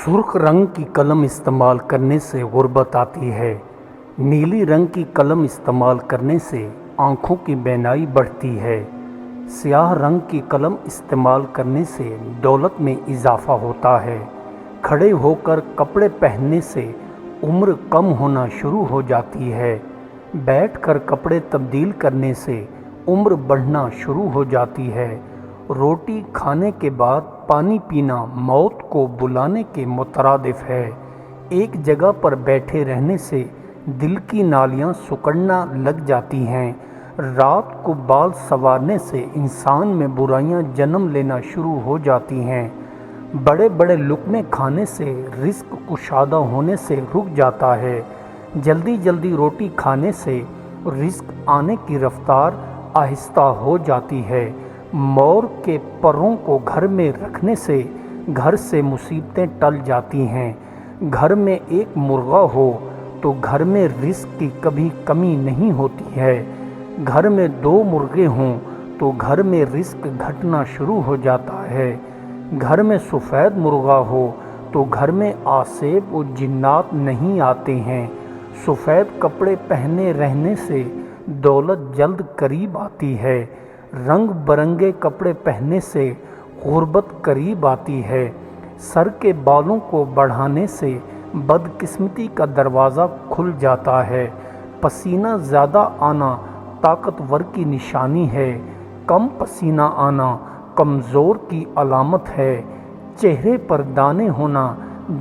سرخ رنگ کی قلم استعمال کرنے سے غربت آتی ہے۔ نیلی رنگ کی قلم استعمال کرنے سے آنکھوں کی بینائی بڑھتی ہے۔ سیاہ رنگ کی قلم استعمال کرنے سے دولت میں اضافہ ہوتا ہے۔ کھڑے ہو کر کپڑے پہننے سے عمر کم ہونا شروع ہو جاتی ہے۔ بیٹھ کر کپڑے تبدیل کرنے سے عمر بڑھنا شروع ہو جاتی ہے۔ روٹی کھانے کے بعد پانی پینا موت کو بلانے کے مترادف ہے۔ ایک جگہ پر بیٹھے رہنے سے دل کی نالیاں سکڑنا لگ جاتی ہیں۔ رات کو بال سنوارنے سے انسان میں برائیاں جنم لینا شروع ہو جاتی ہیں۔ بڑے بڑے لقمے کھانے سے رزق کشادہ ہونے سے رک جاتا ہے۔ جلدی جلدی روٹی کھانے سے رزق آنے کی رفتار آہستہ ہو جاتی ہے۔ مور کے پروں کو گھر میں رکھنے سے گھر سے مصیبتیں ٹل جاتی ہیں۔ گھر میں ایک مرغہ ہو تو گھر میں رزق کی کبھی کمی نہیں ہوتی ہے۔ گھر میں 2 مرغے ہوں تو گھر میں رزق گھٹنا شروع ہو جاتا ہے۔ گھر میں سفید مرغہ ہو تو گھر میں آسیب و جنات نہیں آتے ہیں۔ سفید کپڑے پہنے رہنے سے دولت جلد قریب آتی ہے۔ رنگ برنگے کپڑے پہننے سے غربت قریب آتی ہے۔ سر کے بالوں کو بڑھانے سے بدقسمتی کا دروازہ کھل جاتا ہے۔ پسینہ زیادہ آنا طاقتور کی نشانی ہے۔ کم پسینہ آنا کمزور کی علامت ہے۔ چہرے پر دانے ہونا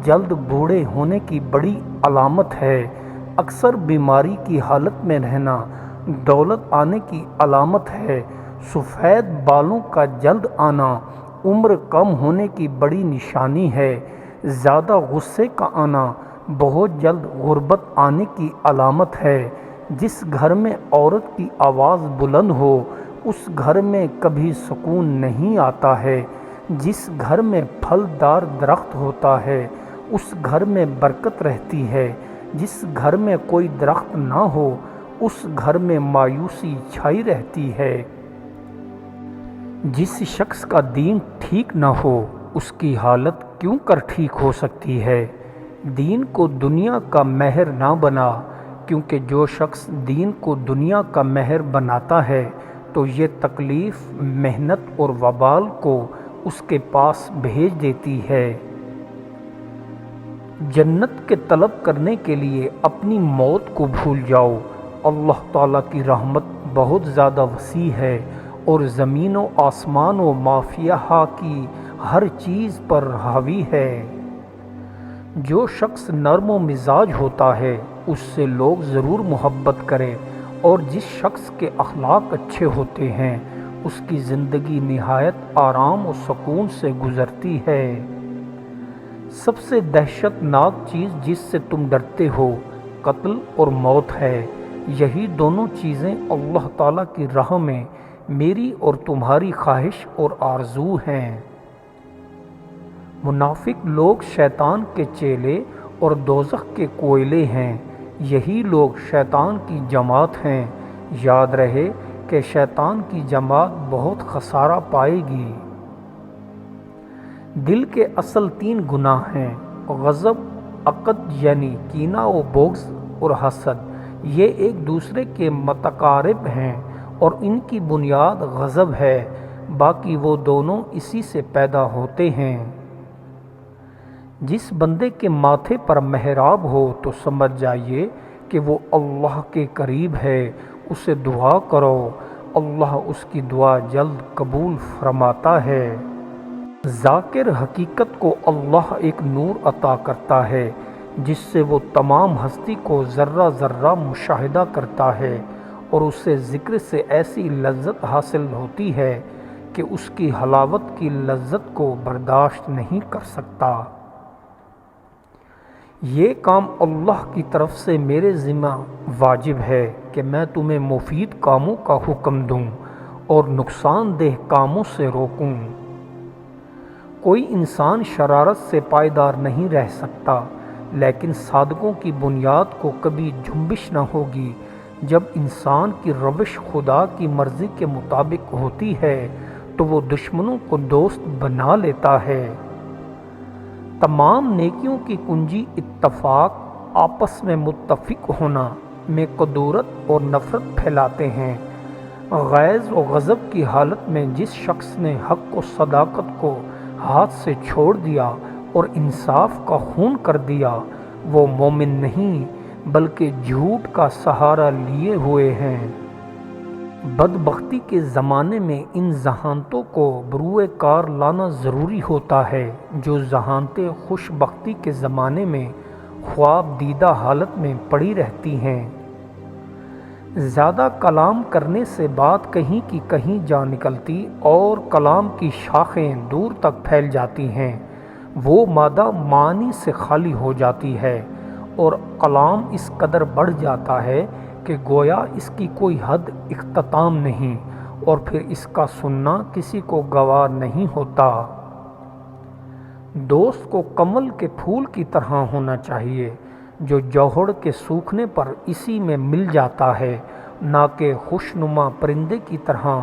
جلد بوڑھے ہونے کی بڑی علامت ہے۔ اکثر بیماری کی حالت میں رہنا دولت آنے کی علامت ہے۔ سفید بالوں کا جلد آنا عمر کم ہونے کی بڑی نشانی ہے۔ زیادہ غصے کا آنا بہت جلد غربت آنے کی علامت ہے۔ جس گھر میں عورت کی آواز بلند ہو اس گھر میں کبھی سکون نہیں آتا ہے۔ جس گھر میں پھلدار درخت ہوتا ہے اس گھر میں برکت رہتی ہے۔ جس گھر میں کوئی درخت نہ ہو اس گھر میں مایوسی چھائی رہتی ہے۔ جس شخص کا دین ٹھیک نہ ہو اس کی حالت کیوں کر ٹھیک ہو سکتی ہے؟ دین کو دنیا کا مہر نہ بنا، کیونکہ جو شخص دین کو دنیا کا مہر بناتا ہے تو یہ تکلیف، محنت اور وبال کو اس کے پاس بھیج دیتی ہے۔ جنت کے طلب کرنے کے لیے اپنی موت کو بھول جاؤ۔ اللہ تعالیٰ کی رحمت بہت زیادہ وسیع ہے اور زمین و آسمان و ما فیہا کی ہر چیز پر حاوی ہے۔ جو شخص نرم و مزاج ہوتا ہے اس سے لوگ ضرور محبت کریں، اور جس شخص کے اخلاق اچھے ہوتے ہیں اس کی زندگی نہایت آرام و سکون سے گزرتی ہے۔ سب سے دہشت ناک چیز جس سے تم ڈرتے ہو قتل اور موت ہے۔ یہی دونوں چیزیں اللہ تعالیٰ کی راہ میں میری اور تمہاری خواہش اور آرزو ہیں۔ منافق لوگ شیطان کے چیلے اور دوزخ کے کوئلے ہیں۔ یہی لوگ شیطان کی جماعت ہیں۔ یاد رہے کہ شیطان کی جماعت بہت خسارہ پائے گی۔ دل کے اصل 3 گناہ ہیں: غضب، عقد یعنی کینہ و بغض، اور حسد۔ یہ ایک دوسرے کے متقارب ہیں اور ان کی بنیاد غضب ہے، باقی وہ دونوں اسی سے پیدا ہوتے ہیں۔ جس بندے کے ماتھے پر محراب ہو تو سمجھ جائیے کہ وہ اللہ کے قریب ہے، اسے دعا کرو، اللہ اس کی دعا جلد قبول فرماتا ہے۔ ذاکر حقیقت کو اللہ ایک نور عطا کرتا ہے جس سے وہ تمام ہستی کو ذرہ ذرہ مشاہدہ کرتا ہے، اور اس سے ذکر سے ایسی لذت حاصل ہوتی ہے کہ اس کی حلاوت کی لذت کو برداشت نہیں کر سکتا۔ یہ کام اللہ کی طرف سے میرے ذمہ واجب ہے کہ میں تمہیں مفید کاموں کا حکم دوں اور نقصان دہ کاموں سے روکوں۔ کوئی انسان شرارت سے پائیدار نہیں رہ سکتا، لیکن صادقوں کی بنیاد کو کبھی جنبش نہ ہوگی۔ جب انسان کی روش خدا کی مرضی کے مطابق ہوتی ہے تو وہ دشمنوں کو دوست بنا لیتا ہے۔ تمام نیکیوں کی کنجی اتفاق، آپس میں متفق ہونا میں قدورت اور نفرت پھیلاتے ہیں۔ غیظ و غضب کی حالت میں جس شخص نے حق و صداقت کو ہاتھ سے چھوڑ دیا اور انصاف کا خون کر دیا، وہ مومن نہیں بلکہ جھوٹ کا سہارا لیے ہوئے ہیں۔ بدبختی کے زمانے میں ان ذہانتوں کو بروئے کار لانا ضروری ہوتا ہے جو ذہانتیں خوش بختی کے زمانے میں خواب دیدہ حالت میں پڑی رہتی ہیں۔ زیادہ کلام کرنے سے بات کہیں کی کہیں جا نکلتی اور کلام کی شاخیں دور تک پھیل جاتی ہیں، وہ مادہ معنی سے خالی ہو جاتی ہے اور کلام اس قدر بڑھ جاتا ہے کہ گویا اس کی کوئی حد اختتام نہیں، اور پھر اس کا سننا کسی کو گوار نہیں ہوتا۔ دوست کو کمل کے پھول کی طرح ہونا چاہیے جو جوہر کے سوکھنے پر اسی میں مل جاتا ہے، نہ کہ خوشنما پرندے کی طرح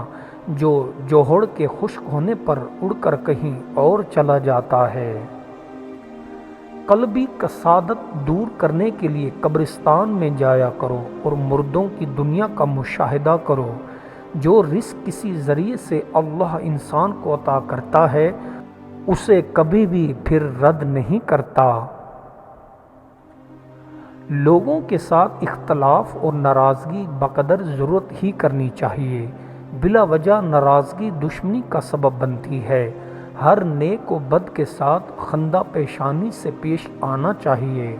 جو جوہر کے خشک ہونے پر اڑ کر کہیں اور چلا جاتا ہے۔ قلبی کسادت دور کرنے کے لیے قبرستان میں جایا کرو اور مردوں کی دنیا کا مشاہدہ کرو۔ جو رزق کسی ذریعے سے اللہ انسان کو عطا کرتا ہے اسے کبھی بھی پھر رد نہیں کرتا۔ لوگوں کے ساتھ اختلاف اور ناراضگی بقدر ضرورت ہی کرنی چاہیے، بلا وجہ ناراضگی دشمنی کا سبب بنتی ہے۔ ہر نیک و بد کے ساتھ خندہ پیشانی سے پیش آنا چاہیے۔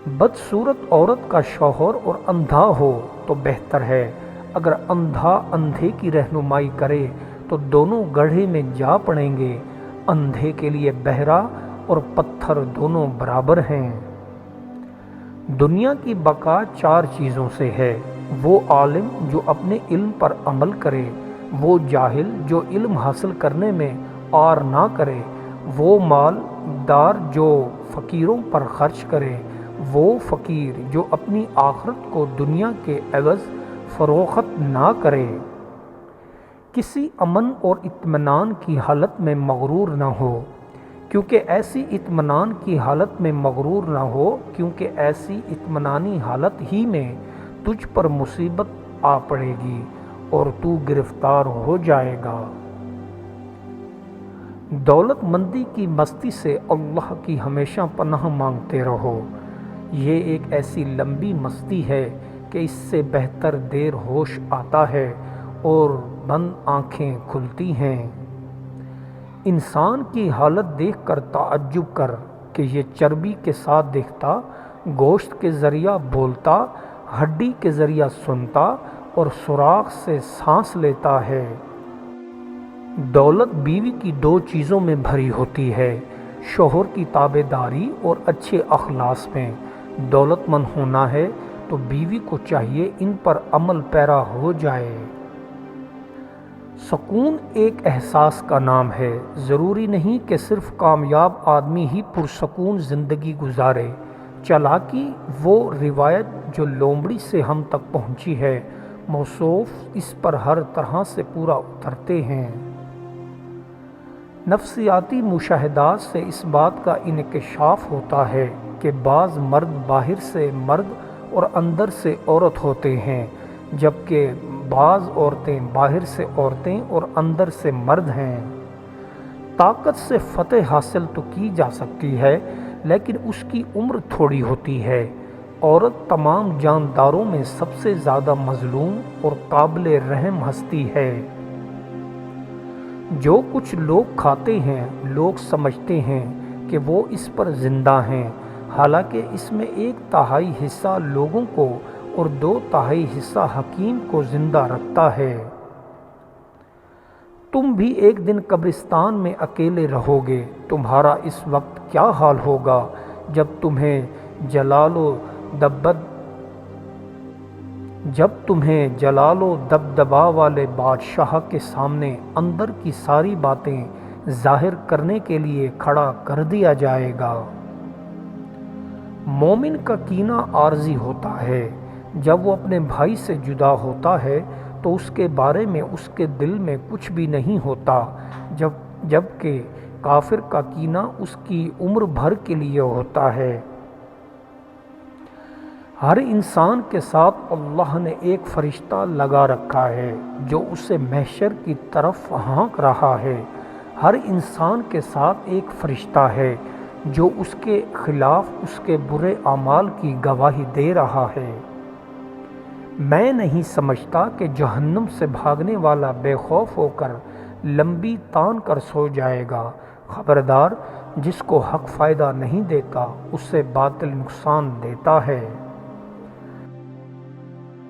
بدصورت عورت کا شوہر اور اندھا ہو تو بہتر ہے، اگر اندھا اندھے کی رہنمائی کرے تو دونوں گڑھے میں جا پڑیں گے۔ اندھے کے لیے بہرا اور پتھر دونوں برابر ہیں۔ دنیا کی بقا چار چیزوں سے ہے، وہ عالم جو اپنے علم پر عمل کرے، وہ جاہل جو علم حاصل کرنے میں آر نہ کرے، وہ مال دار جو فقیروں پر خرچ کرے، وہ فقیر جو اپنی آخرت کو دنیا کے عوض فروخت نہ کرے۔ کسی امن اور اطمینان کی حالت میں مغرور نہ ہو، کیونکہ ایسی اطمینان کی حالت میں مغرور نہ ہو کیونکہ ایسی اطمینانی حالت ہی میں تجھ پر مصیبت آ پڑے گی اور تو گرفتار ہو جائے گا۔ دولت مندی کی مستی سے اللہ کی ہمیشہ پناہ مانگتے رہو، یہ ایک ایسی لمبی مستی ہے کہ اس سے بہتر دیر ہوش آتا ہے اور بند آنکھیں کھلتی ہیں۔ انسان کی حالت دیکھ کر تعجب کر کہ یہ چربی کے ساتھ دیکھتا، گوشت کے ذریعہ بولتا، ہڈی کے ذریعہ سنتا اور سوراخ سے سانس لیتا ہے۔ دولت بیوی کی دو چیزوں میں بھری ہوتی ہے، شوہر کی تابع داری اور اچھے اخلاص میں۔ دولت مند ہونا ہے تو بیوی کو چاہیے ان پر عمل پیرا ہو جائے۔ سکون ایک احساس کا نام ہے، ضروری نہیں کہ صرف کامیاب آدمی ہی پرسکون زندگی گزارے۔ چالاکی وہ روایت جو لومڑی سے ہم تک پہنچی ہے، موصوف اس پر ہر طرح سے پورا اترتے ہیں۔ نفسیاتی مشاہدات سے اس بات کا انکشاف ہوتا ہے کہ بعض مرد باہر سے مرد اور اندر سے عورت ہوتے ہیں، جبکہ بعض عورتیں باہر سے عورتیں اور اندر سے مرد ہیں۔ طاقت سے فتح حاصل تو کی جا سکتی ہے لیکن اس کی عمر تھوڑی ہوتی ہے۔ عورت تمام جانداروں میں سب سے زیادہ مظلوم اور قابل رحم ہستی ہے۔ جو کچھ لوگ کھاتے ہیں لوگ سمجھتے ہیں کہ وہ اس پر زندہ ہیں، حالانکہ اس میں 1/3 حصہ لوگوں کو اور 2/3 حصہ حکیم کو زندہ رکھتا ہے۔ تم بھی ایک دن قبرستان میں اکیلے رہو گے، تمہارا اس وقت کیا حال ہوگا جب تمہیں جلال و دبدبا والے بادشاہ کے سامنے اندر کی ساری باتیں ظاہر کرنے کے لیے کھڑا کر دیا جائے گا۔ مومن کا کینہ عارضی ہوتا ہے، جب وہ اپنے بھائی سے جدا ہوتا ہے تو اس کے بارے میں اس کے دل میں کچھ بھی نہیں ہوتا، جبکہ کافر کا کینہ اس کی عمر بھر کے لیے ہوتا ہے۔ ہر انسان کے ساتھ اللہ نے ایک فرشتہ لگا رکھا ہے جو اسے محشر کی طرف ہانک رہا ہے۔ ہر انسان کے ساتھ ایک فرشتہ ہے جو اس کے خلاف اس کے برے اعمال کی گواہی دے رہا ہے۔ میں نہیں سمجھتا کہ جہنم سے بھاگنے والا بے خوف ہو کر لمبی تان کر سو جائے گا۔ خبردار، جس کو حق فائدہ نہیں دیتا اس سے باطل نقصان دیتا ہے۔